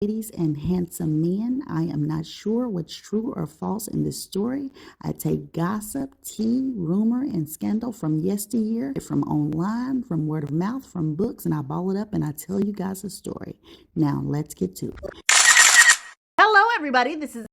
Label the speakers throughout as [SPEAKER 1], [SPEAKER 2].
[SPEAKER 1] Ladies and handsome men, I am not sure what's true or false in this story. I take gossip, tea, rumor, and scandal from yesteryear, from online, from word of mouth, from books, and I ball it up and I tell you guys a story. Now, let's get to it.
[SPEAKER 2] Hello, everybody. This is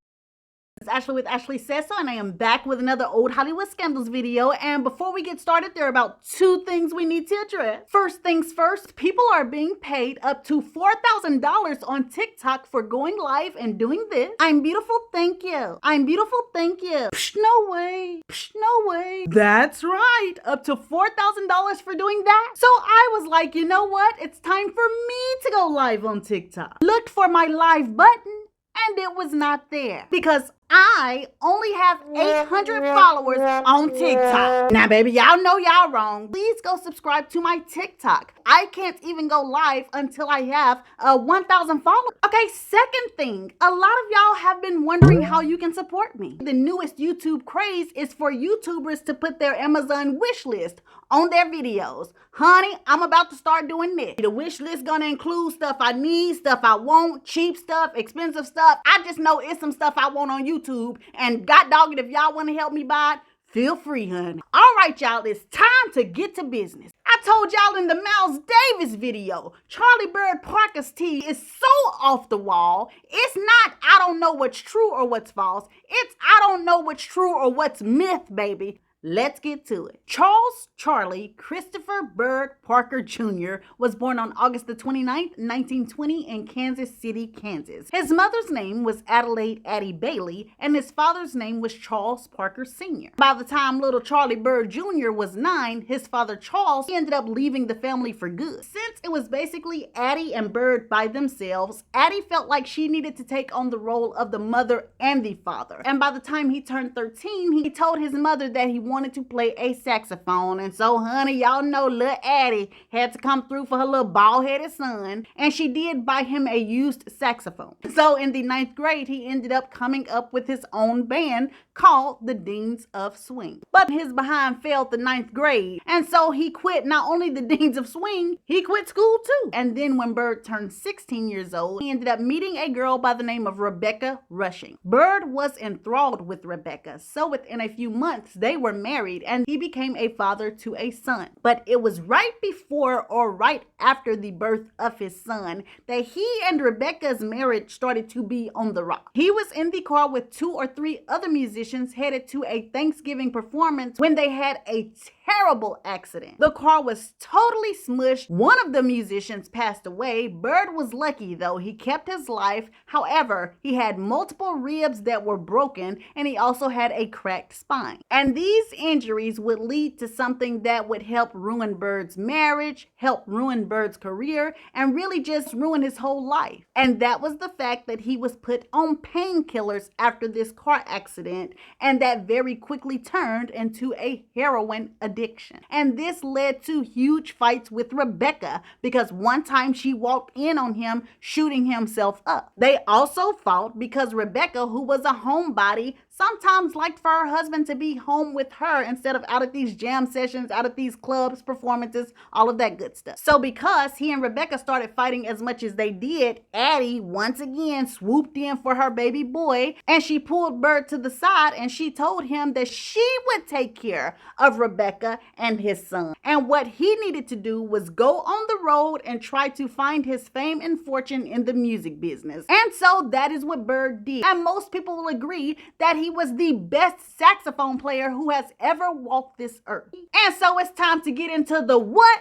[SPEAKER 2] Ashley with Ashley Says So, and I am back with another old Hollywood scandals video. And before we get started, there are about two things we need to address. First things first, people are being paid up to $4,000 on TikTok for going live and doing this. I'm beautiful, thank you. I'm beautiful, thank you. Psh, no way. Psh, no way. That's right. Up to $4,000 for doing that. So I was like, you know what? It's time for me to go live on TikTok. Looked for my live button, and it was not there because I only have 800 followers on TikTok. Now, baby, y'all know y'all wrong. Please go subscribe to my TikTok. I can't even go live until I have 1,000 followers. Okay, second thing, a lot of y'all have been wondering how you can support me. The newest YouTube craze is for YouTubers to put their Amazon wish list on their videos. Honey, I'm about to start doing this. The wish list gonna include stuff I need, stuff I want, cheap stuff, expensive stuff. I just know it's some stuff I want on YouTube, and god dog it, if y'all want to help me buy it, feel free, honey. All right, y'all, it's time to get to business. I told y'all in the Miles Davis video, YARDBIRD Parker's tea is so off the wall. It's not I don't know what's true or what's false. It's I don't know what's true or what's myth, baby. Let's get to it. Charles Charlie Christopher Bird Parker Jr. was born on August the 29th, 1920 in Kansas City, Kansas. His mother's name was Adelaide Addie Bailey, and his father's name was Charles Parker Sr. By the time little Charlie Bird Jr. was 9, his father Charles ended up leaving the family for good. Since it was basically Addie and Bird by themselves, Addie felt like she needed to take on the role of the mother and the father. And by the time he turned 13, he told his mother that he wanted to play a saxophone. And so, honey, y'all know little Addie had to come through for her little bald-headed son, and she did buy him a used saxophone. So in the 9th grade, he ended up coming up with his own band called the Deans of Swing. But his behind failed the 9th grade, and so he quit not only the Deans of Swing, he quit school too. And then when Bird turned 16 years old, he ended up meeting a girl by the name of Rebecca Rushing. Bird was enthralled with Rebecca, so within a few months, they were married, and he became a father to a son. But it was right before or right after the birth of his son that he and Rebecca's marriage started to be on the rock. He was in the car with 2 or 3 other musicians headed to a Thanksgiving performance when they had a terrible accident. The car was totally smushed. One of the musicians passed away. Bird was lucky though. He kept his life. However, he had multiple ribs that were broken, and he also had a cracked spine. And these injuries would lead to something that would help ruin Bird's marriage, help ruin Bird's career, and really just ruin his whole life. And that was the fact that he was put on painkillers after this car accident, and that very quickly turned into a heroin addiction. And this led to huge fights with Rebecca because one time she walked in on him shooting himself up. They also fought because Rebecca, who was a homebody, sometimes liked for her husband to be home with her instead of out at these jam sessions, out at these clubs, performances, all of that good stuff. So because he and Rebecca started fighting as much as they did, Addie once again swooped in for her baby boy, and she pulled Bird to the side and she told him that she would take care of Rebecca and his son. And what he needed to do was go on the road and try to find his fame and fortune in the music business. And so that is what Bird did. And most people will agree that he was the best saxophone player who has ever walked this earth. And so it's time to get into the what?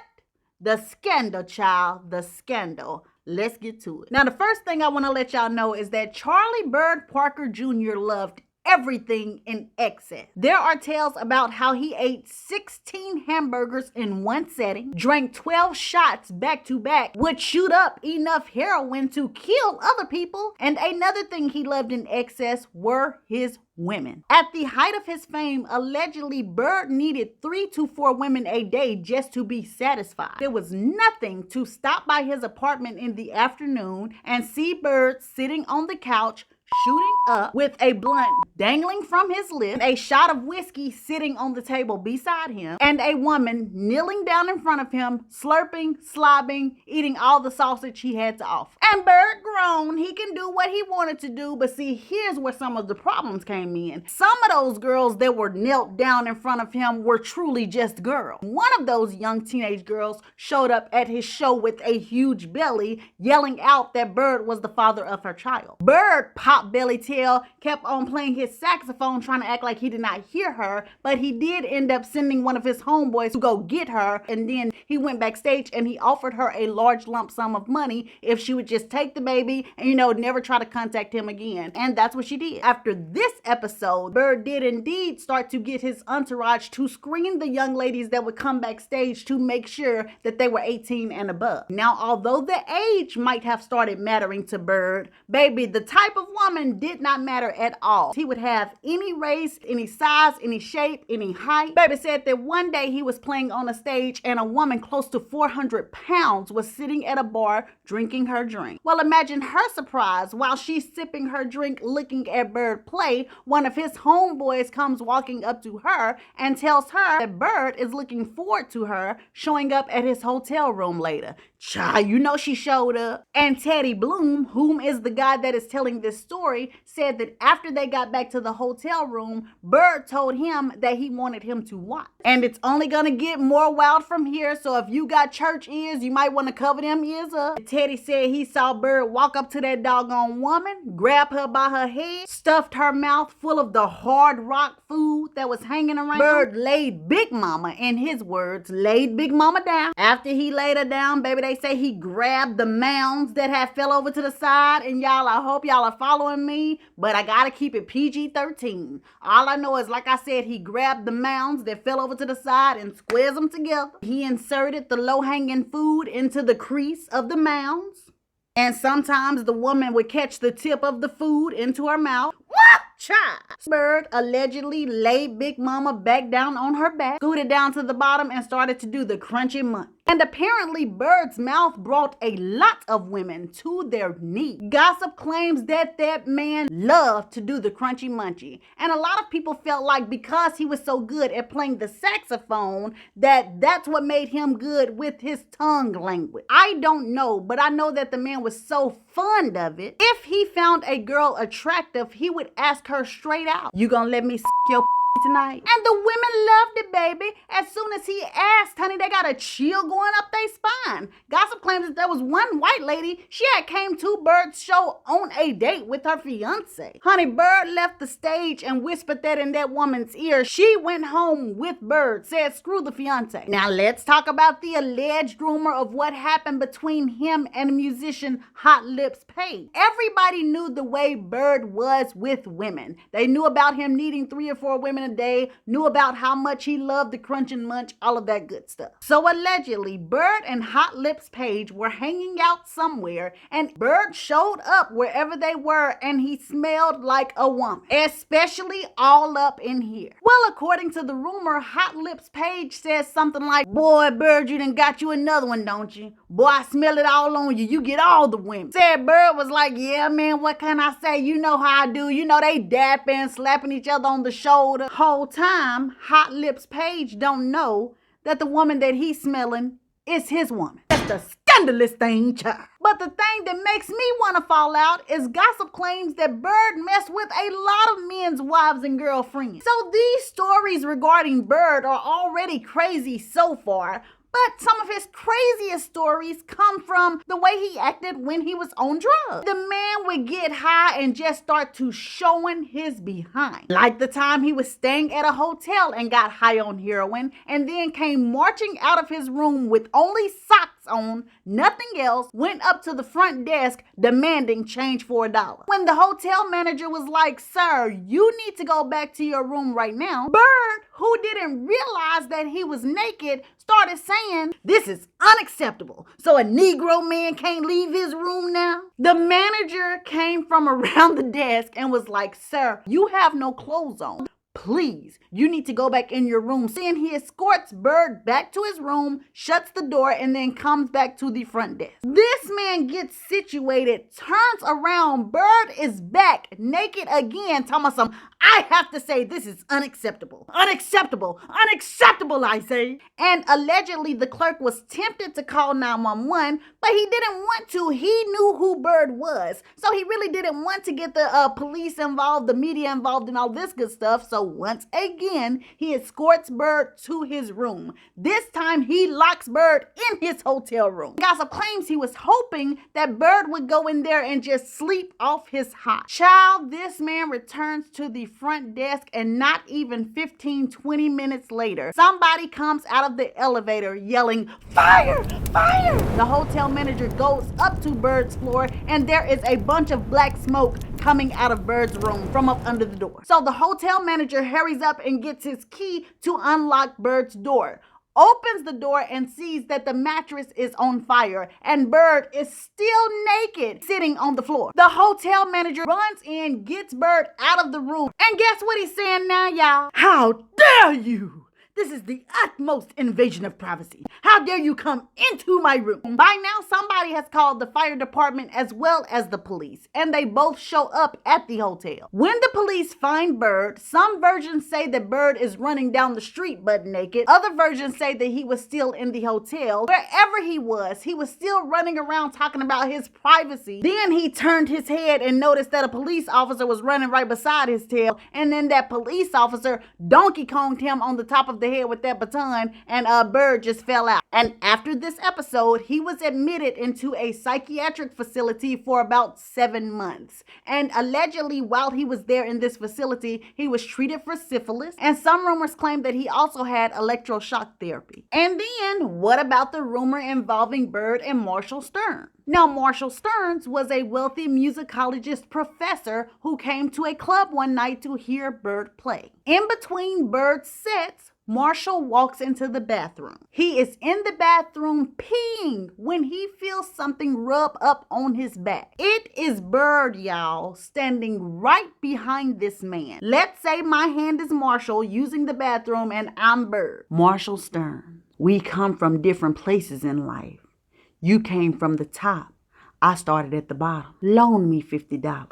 [SPEAKER 2] The scandal, child. The scandal. Let's get to it. Now, the first thing I want to let y'all know is that Charlie Bird Parker Jr. loved everything in excess. There are tales about how he ate 16 hamburgers in one setting, drank 12 shots back to back, would shoot up enough heroin to kill other people, and another thing he loved in excess were his women. At the height of his fame, allegedly Bird needed 3 to 4 women a day just to be satisfied. There was nothing to stop by his apartment in the afternoon and see Bird sitting on the couch shooting up with a blunt dangling from his lip, a shot of whiskey sitting on the table beside him, and a woman kneeling down in front of him, slurping, slobbing, eating all the sausage he had to offer. And Bird groaned. He can do what he wanted to do, but see, here's where some of the problems came in. Some of those girls that were knelt down in front of him were truly just girls. One of those young teenage girls showed up at his show with a huge belly, yelling out that Bird was the father of her child. Bird popped belly tail, kept on playing his saxophone, trying to act like he did not hear her, but he did end up sending one of his homeboys to go get her, and then he went backstage and he offered her a large lump sum of money if she would just take the baby and, never try to contact him again. And that's what she did. After this episode, Bird did indeed start to get his entourage to screen the young ladies that would come backstage to make sure that they were 18 and above. Now, although the age might have started mattering to Bird, baby, the type of woman did not matter at all. He would have any race, any size, any shape, any height. Baby said that one day he was playing on a stage and a woman close to 400 pounds was sitting at a bar drinking her drink. Well, imagine her surprise while she's sipping her drink looking at Bird play. One of his homeboys comes walking up to her and tells her that Bird is looking forward to her showing up at his hotel room later. Child, she showed up. And Teddy Bloom, whom is the guy that is telling this story, said that after they got back to the hotel room, Bird told him that he wanted him to watch. And it's only gonna get more wild from here, so if you got church ears, you might want to cover them ears up. Teddy said he saw Bird walk up to that doggone woman, grab her by her head, stuffed her mouth full of the hard rock food that was hanging around. Bird laid Big Mama, in his words, laid Big Mama down. After he laid her down, baby, they say he grabbed the mounds that had fell over to the side, and y'all, I hope y'all are following me, but I gotta keep it PG-13. All I know is, like I said, he grabbed the mounds that fell over to the side and squares them together. He inserted the low-hanging food into the crease of the mounds, and sometimes the woman would catch the tip of the food into her mouth. What? Child. Bird allegedly laid Big Mama back down on her back, scooted down to the bottom, and started to do the crunchy munch. And apparently Bird's mouth brought a lot of women to their knees. Gossip claims that that man loved to do the crunchy munchy. And a lot of people felt like because he was so good at playing the saxophone, that's what made him good with his tongue language. I don't know, but I know that the man was so fond of it. If he found a girl attractive, he would ask her straight out, "You gonna let me your tonight?" And the women loved it, baby. As soon as he asked, honey, they got a chill going up their spine. Gossip claims that there was one white lady, she had came to Bird's show on a date with her fiance. Honey, Bird left the stage and whispered that in that woman's ear. She went home with Bird, said screw the fiance. Now let's talk about the alleged rumor of what happened between him and musician Hot Lips Page. Everybody knew the way Bird was with women. They knew about him needing 3 or 4 women a day, knew about how much he loved the crunch and munch, all of that good stuff. So allegedly, Bird and Hot Lips Page were hanging out somewhere, and Bird showed up wherever they were, and he smelled like a woman, especially all up in here. Well, according to the rumor, Hot Lips Page says something like, "Boy, Bird, you done got you another one, don't you? Boy, I smell it all on you. You get all the women." Said Bird was like, "Yeah, man, what can I say? You know how I do. They dapping, slapping each other on the shoulder." Whole time, Hot Lips Page don't know that the woman that he's smelling is his woman. That's the scandalous thing, child. But the thing that makes me want to fall out is gossip claims that Bird messed with a lot of men's wives and girlfriends. So these stories regarding Bird are already crazy so far, but some of his craziest stories come from the way he acted when he was on drugs. The man would get high and just start to showing his behind. Like the time he was staying at a hotel and got high on heroin and then came marching out of his room with only socks on, nothing else, went up to the front desk demanding change for $1. When the hotel manager was like, "Sir, you need to go back to your room right now," Bird, who didn't realize that he was naked, started saying, "This is unacceptable. So a Negro man can't leave his room now?" The manager came from around the desk and was like, "Sir, you have no clothes on. please, you need to go back in your room. Then he escorts Bird back to his room, shuts the door, and then comes back to the front desk. This man gets situated, turns around, Bird is back, naked again, telling us I have to say this is unacceptable. Unacceptable. Unacceptable, I say. And allegedly the clerk was tempted to call 911, but he didn't want to. He knew who Bird was. So he really didn't want to get the police involved, the media involved, and all this good stuff. So once again, he escorts Bird to his room. This time he locks Bird in his hotel room. Gossip claims he was hoping that Bird would go in there and just sleep off his high. Child, this man returns to the front desk, and not even 15-20 minutes later, somebody comes out of the elevator yelling, "Fire! Fire!" The hotel manager goes up to Bird's floor, and there is a bunch of black smoke coming out of Bird's room from up under the door. So the hotel manager hurries up and gets his key to unlock Bird's door, opens the door and sees that the mattress is on fire and Bird is still naked sitting on the floor. The hotel manager runs in, gets Bird out of the room, and guess what he's saying now, y'all? How dare you! This is the utmost invasion of privacy. How dare you come into my room? By now, somebody has called the fire department as well as the police, and they both show up at the hotel. When the police find Bird, some versions say that Bird is running down the street butt naked. Other versions say that he was still in the hotel. Wherever he was still running around talking about his privacy. Then he turned his head and noticed that a police officer was running right beside his tail, and then that police officer Donkey Konged him on the top of the head with that baton, and Bird just fell out. And after this episode, he was admitted into a psychiatric facility for about 7 months. And allegedly, while he was there in this facility, he was treated for syphilis, and some rumors claim that he also had electroshock therapy. And then, what about the rumor involving Bird and Marshall Stern? Now, Marshall Stearns was a wealthy musicologist professor who came to a club one night to hear Bird play. In between Bird's sets, Marshall walks into the bathroom. He is in the bathroom peeing when he feels something rub up on his back. It is Bird, y'all, standing right behind this man. Let's say my hand is Marshall using the bathroom and I'm Bird. Marshall Stern, we come from different places in life. You came from the top. I started at the bottom. Loan me $50.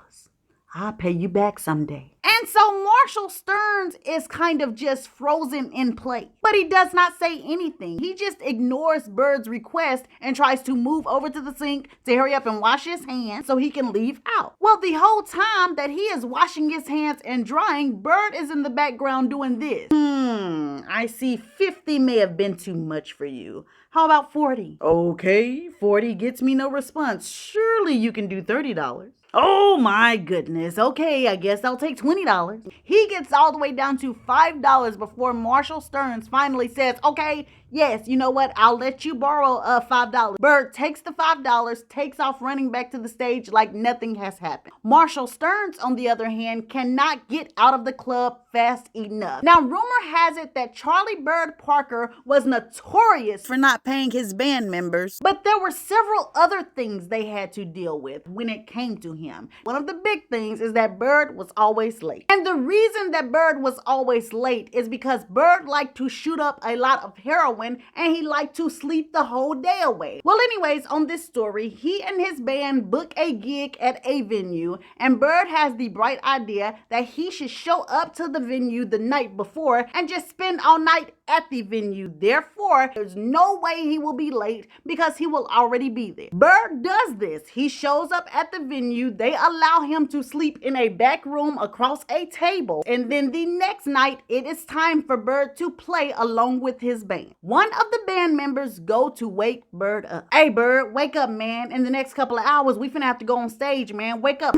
[SPEAKER 2] I'll pay you back someday. And so Marshall Stearns is kind of just frozen in place. But he does not say anything. He just ignores Bird's request and tries to move over to the sink to hurry up and wash his hands so he can leave out. Well, the whole time that he is washing his hands and drying, Bird is in the background doing this. I see 50 may have been too much for you. How about 40? Okay, 40 gets me no response. Surely you can do $30. Oh my goodness. Okay, I guess I'll take $20. He gets all the way down to $5 before Marshall Stearns finally says, okay, yes, you know what? I'll let you borrow $5. Bird takes the $5, takes off running back to the stage like nothing has happened. Marshall Stearns, on the other hand, cannot get out of the club fast enough. Now, rumor has it that Charlie Bird Parker was notorious for not paying his band members, but there were several other things they had to deal with when it came to him. One of the big things is that Bird was always late. And the reason that Bird was always late is because Bird liked to shoot up a lot of heroin and he liked to sleep the whole day away. Well, anyways, on this story, he and his band book a gig at a venue, and Bird has the bright idea that he should show up to the venue the night before and just spend all night at the venue. Therefore, there's no way he will be late because he will already be there. Bird does this. He shows up at the venue. They allow him to sleep in a back room across a table. And then the next night, it is time for Bird to play along with his band. One of the band members go to wake Bird up. Hey, Bird, wake up, man. In the next couple of hours, we finna have to go on stage, man. Wake up.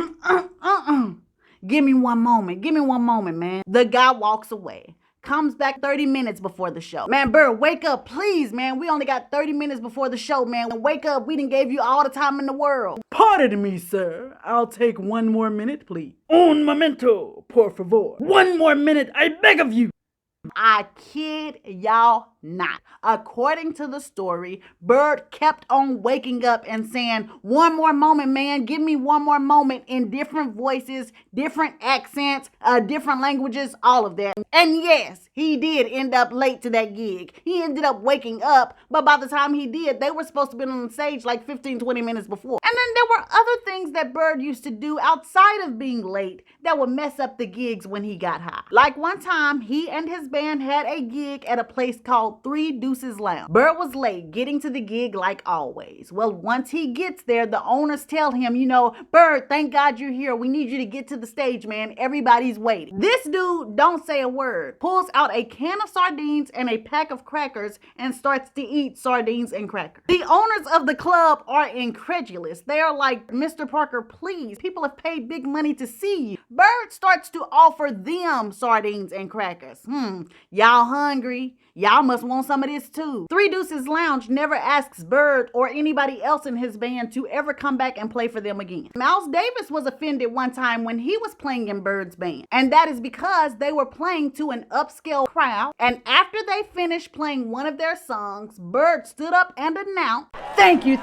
[SPEAKER 2] Give me one moment, man. The guy walks away. Comes back 30 minutes before the show. Man, Bird, wake up, please, man. We only got 30 minutes before the show, man. Wake up. We done gave you all the time in the world. Pardon me, sir. I'll take 1 more minute, please. Un momento, por favor. 1 more minute, I beg of you. I kid y'all not. According to the story, Bird kept on waking up and saying, "One more moment, man, give me one more moment," in different voices, different accents, different languages, all of that. And yes, he did end up late to that gig. He ended up waking up, but by the time he did, they were supposed to be on the stage like 15-20 minutes before. And then there were other things that Bird used to do outside of being late that would mess up the gigs when he got high. Like one time, he and his band had a gig at a place called Three Deuces Lounge. Bird was late getting to the gig like always. Well, once he gets there, the owners tell him, "Bird, thank God you're here. We need you to get to the stage, man. Everybody's waiting." This dude don't say a word, pulls out a can of sardines and a pack of crackers and starts to eat sardines and crackers. The owners of the club are incredulous. They are like, "Mr. Parker, please, people have paid big money to see you." Bird starts to offer them sardines and crackers. Y'all hungry? Y'all must want some of this too. Three Deuces Lounge never asks Bird or anybody else in his band to ever come back and play for them again. Miles Davis was offended one time when he was playing in Bird's band, and that is because they were playing to an upscale crowd, and after they finished playing one of their songs, Bird stood up and announced, thank you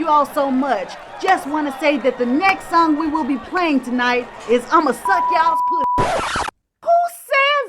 [SPEAKER 2] all so much. Just want to say that the next song we will be playing tonight is I'ma Suck Y'all's Pussy." Who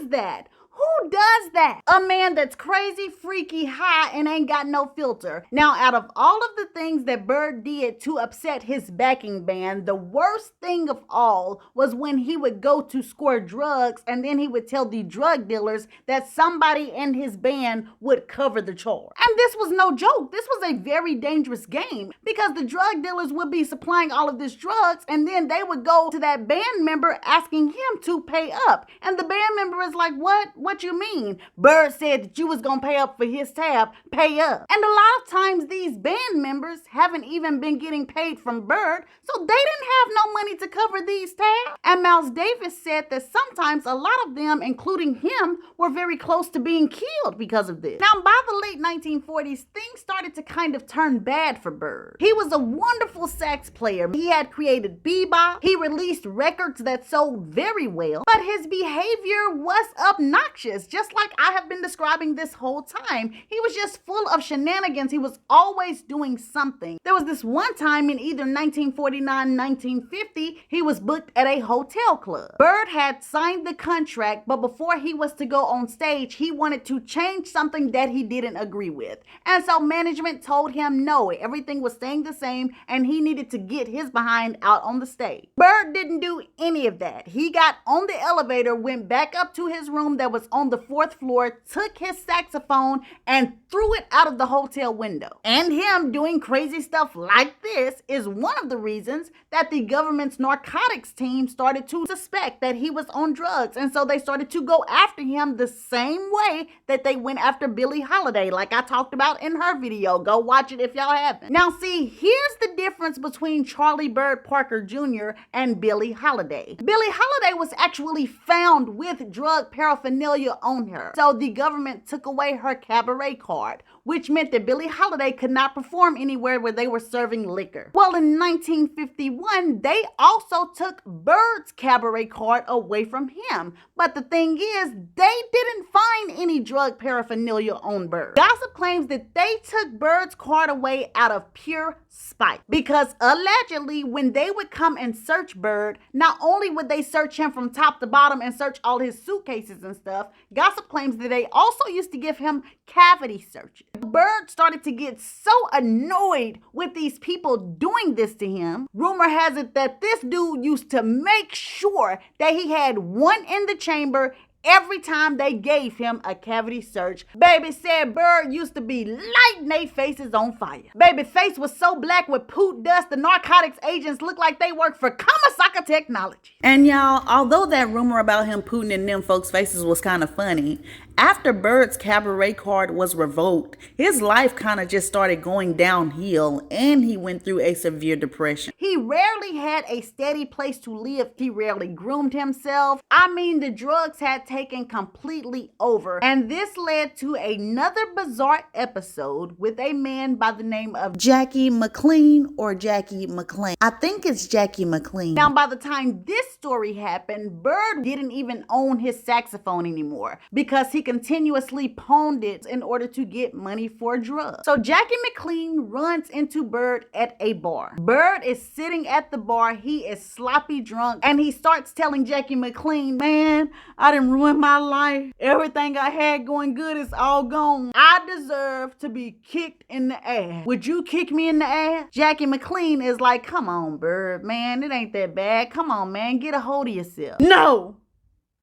[SPEAKER 2] says that? Who does that? A man that's crazy, freaky, high, and ain't got no filter. Now, out of all of the things that Bird did to upset his backing band, the worst thing of all was when he would go to score drugs and then he would tell the drug dealers that somebody in his band would cover the charge. And this was no joke. This was a very dangerous game because the drug dealers would be supplying all of this drugs and then they would go to that band member asking him to pay up. And the band member is like, What you mean? Bird said that you was gonna pay up for his tab, pay up. And a lot of times these band members haven't even been getting paid from Bird, so they didn't have no money to cover these tabs. And Miles Davis said that sometimes a lot of them, including him, were very close to being killed because of this. Now, by the late 1940s, things started to kind of turn bad for Bird. He was a wonderful sax player. He had created bebop. He released records that sold very well, but his behavior was obnoxious, just like I have been describing this whole time. He was just full of shenanigans. He was always doing something. There was this one time in either 1949, 1950, he was booked at a hotel club. Bird had signed the contract, but before he was to go on stage, he wanted to change something that he didn't agree with. And so management told him no, everything was staying the same and he needed to get his behind out on the stage. Bird didn't do any of that. He got on the elevator, went back up to his room that was on the 4th floor, took his saxophone and threw it out of the hotel window. And him doing crazy stuff like this is one of the reasons that the government's narcotics team started to suspect that he was on drugs. And so they started to go after him the same way that they went after Billie Holiday, like I talked about in her video. Go watch it if y'all haven't. Now see, here's the difference between Charlie Bird Parker Jr. and Billie Holiday. Billie Holiday was actually found with drug paraphernalia on her. So the government took away her cabaret card, which meant that Billie Holiday could not perform anywhere where they were serving liquor. Well, in 1951, they also took Bird's cabaret card away from him. But the thing is, they didn't find any drug paraphernalia on Bird. Gossip claims that they took Bird's card away out of pure spite, because allegedly when they would come and search Bird, not only would they search him from top to bottom and search all his suitcases and stuff, gossip claims that they also used to give him cavity searches. Bird started to get so annoyed with these people doing this to him. Rumor has it that this dude used to make sure that he had one in the chamber every time they gave him a cavity search. Baby said Bird used to be lighting they faces on fire. Baby face was so black with poot dust, the narcotics agents looked like they worked for Kamasaka Technology. And y'all, although that rumor about him pooting in them folks' faces was kind of funny, after Bird's cabaret card was revoked, his life kind of just started going downhill and he went through a severe depression. He rarely had a steady place to live. He rarely groomed himself. I mean, the drugs had taken completely over. And this led to another bizarre episode with a man by the name of Jackie McLean or Jackie McLean. I think it's Jackie McLean. Now, by the time this story happened, Bird didn't even own his saxophone anymore because he continuously pawned it in order to get money for drugs. So Jackie McLean runs into Bird at a bar. Bird is sitting at the bar. He is sloppy drunk and he starts telling Jackie McLean, man, I done ruined my life. Everything I had going good is all gone. I deserve to be kicked in the ass. Would you kick me in the ass? Jackie McLean is like, come on, Bird, man, it ain't that bad. Come on, man, get a hold of yourself. No!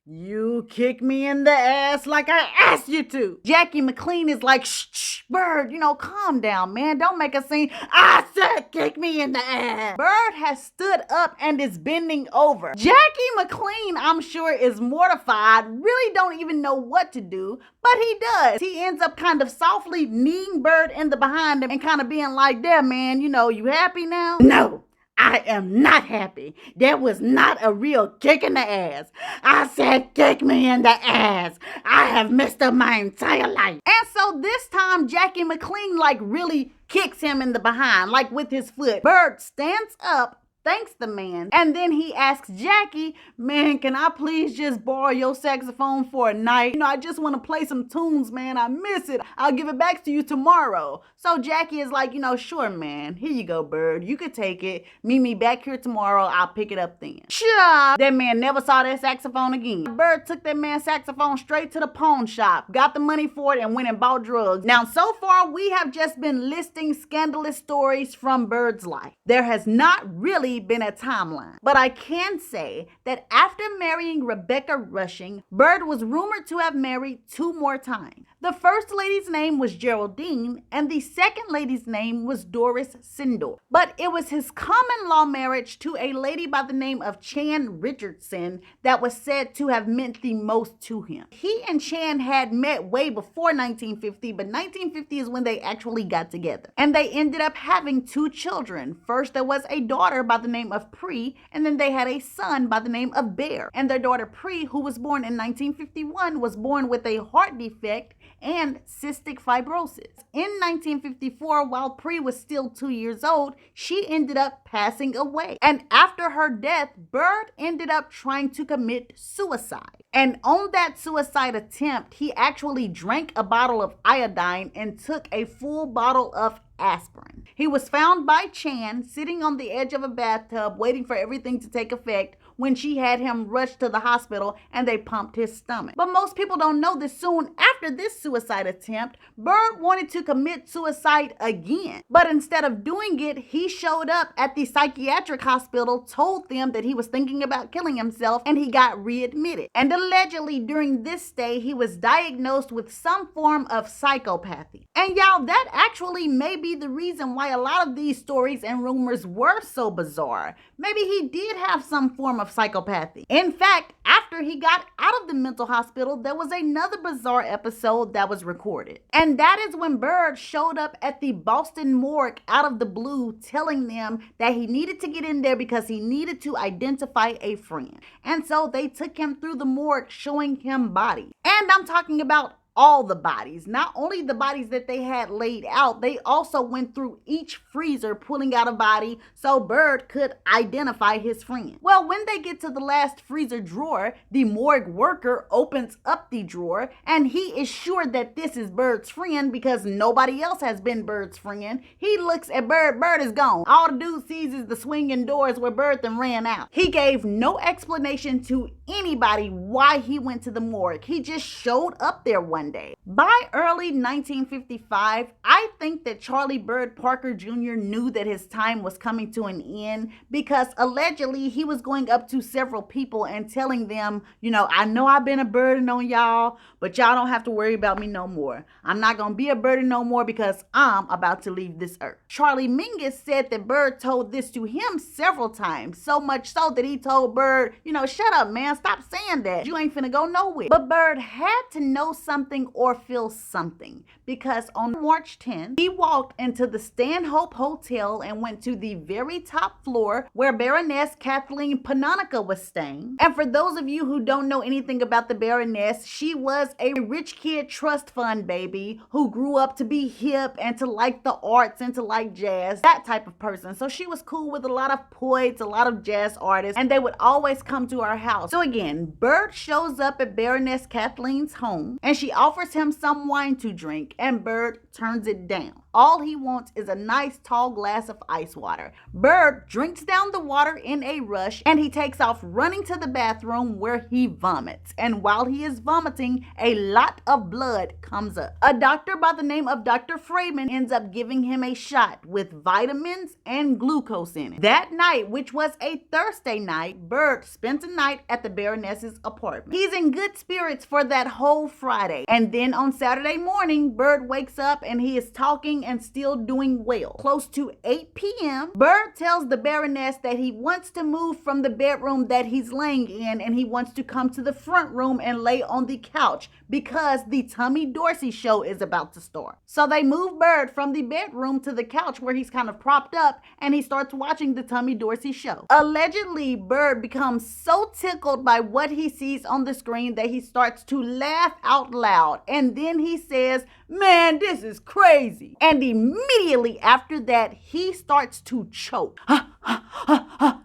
[SPEAKER 2] You kick me in the ass like I asked you to. Jackie McLean is like, shh, Bird, calm down, man. Don't make a scene. I said kick me in the ass. Bird has stood up and is bending over. Jackie McLean, I'm sure, is mortified, really don't even know what to do, but he does. He ends up kind of softly kneeing Bird in the behind him and kind of being like, there, man, you happy now? No. I am not happy. That was not a real kick in the ass. I said kick me in the ass. I have messed up my entire life. And so this time Jackie McLean really kicks him in the behind, with his foot. Bird stands up, thanks the man, and then he asks Jackie, man, can I please just borrow your saxophone for a night? I just want to play some tunes, man. I miss it. I'll give it back to you tomorrow. So Jackie is like, sure, man. Here you go, Bird. You could take it. Meet me back here tomorrow. I'll pick it up then. Sure. That man never saw that saxophone again. Bird took that man's saxophone straight to the pawn shop, got the money for it, and went and bought drugs. Now, so far, we have just been listing scandalous stories from Bird's life. There has not really been a timeline, but I can say that after marrying Rebecca Rushing, Bird was rumored to have married 2 more times. The first lady's name was Jerldean, and the second lady's name was Doris Sindel. But it was his common law marriage to a lady by the name of Chan Richardson that was said to have meant the most to him. He and Chan had met way before 1950, but 1950 is when they actually got together. And they ended up having 2 children. First, there was a daughter by the name of Pre, and then they had a son by the name of Bear. And their daughter Pre, who was born in 1951, was born with a heart defect and cystic fibrosis. In 1954, while Pre was still 2 years old, she ended up passing away. And after her death, Bird ended up trying to commit suicide. And on that suicide attempt, he actually drank a bottle of iodine and took a full bottle of aspirin. He was found by Chan sitting on the edge of a bathtub waiting for everything to take effect when she had him rushed to the hospital and they pumped his stomach. But most people don't know this. Soon after this suicide attempt, Bird wanted to commit suicide again. But instead of doing it, he showed up at the psychiatric hospital, told them that he was thinking about killing himself, and he got readmitted. And allegedly during this stay, he was diagnosed with some form of psychopathy. And y'all, that actually may be the reason why a lot of these stories and rumors were so bizarre. Maybe he did have some form of psychopathy. In fact, after he got out of the mental hospital, there was another bizarre episode that was recorded. And that is when Bird showed up at the Boston morgue out of the blue, telling them that he needed to get in there because he needed to identify a friend. And so they took him through the morgue, showing him bodies. And I'm talking about all the bodies, not only the bodies that they had laid out, they also went through each freezer pulling out a body so Bird could identify his friend. Well, when they get to the last freezer drawer, the morgue worker opens up the drawer and he is sure that this is Bird's friend because nobody else has been Bird's friend. He looks at Bird, Bird is gone. All the dude sees is the swinging doors where Bird then ran out. He gave no explanation to anybody why he went to the morgue. He just showed up there one day. By early 1955, I think that Charlie Bird Parker Jr. knew that his time was coming to an end because allegedly he was going up to several people and telling them, I know I've been a burden on y'all, but y'all don't have to worry about me no more. I'm not going to be a burden no more because I'm about to leave this earth. Charlie Mingus said that Bird told this to him several times, so much so that he told Bird, shut up, man, stop saying that. You ain't finna go nowhere. But Bird had to know something something or feel something, because on March 10th, he walked into the Stanhope Hotel and went to the very top floor where Baroness Kathleen Panonica was staying. And for those of you who don't know anything about the Baroness, she was a rich kid trust fund baby who grew up to be hip and to like the arts and to like jazz, that type of person. So she was cool with a lot of poets, a lot of jazz artists, and they would always come to our house. So again, Bird shows up at Baroness Kathleen's home and she offers him some wine to drink, and Bird turns it down. All he wants is a nice tall glass of ice water. Bird drinks down the water in a rush and he takes off running to the bathroom where he vomits. And while he is vomiting, a lot of blood comes up. A doctor by the name of Dr. Freeman ends up giving him a shot with vitamins and glucose in it. That night, which was a Thursday night, Bird spent a night at the Baroness's apartment. He's in good spirits for that whole Friday. And then on Saturday morning, Bird wakes up and he is talking and still doing well. Close to 8 p.m., Bird tells the Baroness that he wants to move from the bedroom that he's laying in and he wants to come to the front room and lay on the couch because the Tommy Dorsey show is about to start. So they move Bird from the bedroom to the couch where he's kind of propped up and he starts watching the Tommy Dorsey show. Allegedly, Bird becomes so tickled by what he sees on the screen that he starts to laugh out loud, and then he says, "Man, this is crazy." And immediately after that, he starts to choke.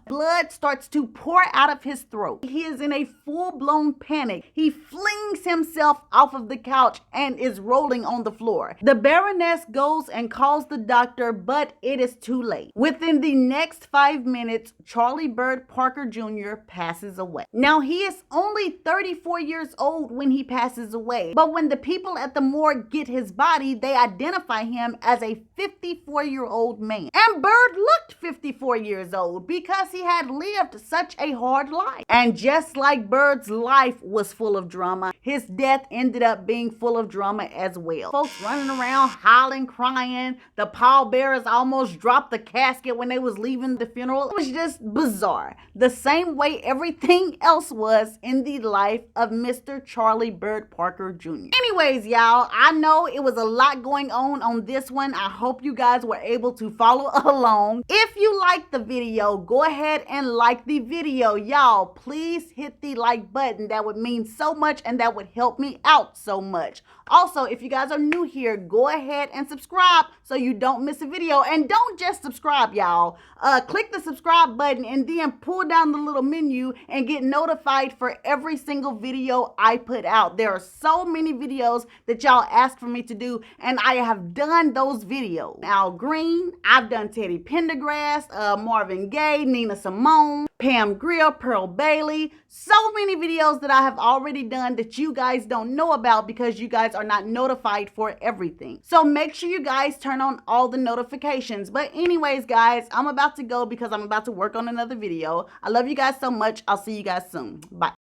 [SPEAKER 2] Blood starts to pour out of his throat. He is in a full-blown panic. He flings himself off of the couch and is rolling on the floor. The Baroness goes and calls the doctor, but it is too late. Within the next 5 minutes, Charlie Bird Parker Jr. passes away. Now, he is only 34 years old when he passes away, but when the people at the morgue get his body, they identify him as a 54-year-old man. And Bird looked 54 years old because he had lived such a hard life. And just like Bird's life was full of drama, his death ended up being full of drama as well. Folks running around hollering, crying. The pallbearers almost dropped the casket when they was leaving the funeral. It was just bizarre. The same way everything else was in the life of Mr. Charlie Bird Parker Jr. Anyways, y'all, I know it was a lot going on this one. I hope you guys were able to follow along. If you liked the video, go ahead and like the video. Y'all, please hit the like button. That would mean so much and that would help me out so much. Also, if you guys are new here, go ahead and subscribe so you don't miss a video. And don't just subscribe, y'all. Click the subscribe button and then pull down the little menu and get notified for every single video I put out. There are so many videos that y'all asked for me to do, and I have done those videos. Al Green, I've done Teddy Pendergrass, Marvin Gaye, Nina Simone, Pam Grier, Pearl Bailey. So many videos that I have already done that you guys don't know about because you guys are not notified for everything. So make sure you guys turn on all the notifications. But anyways, guys, I'm about to go because I'm about to work on another video. I love you guys so much. I'll see you guys soon. Bye.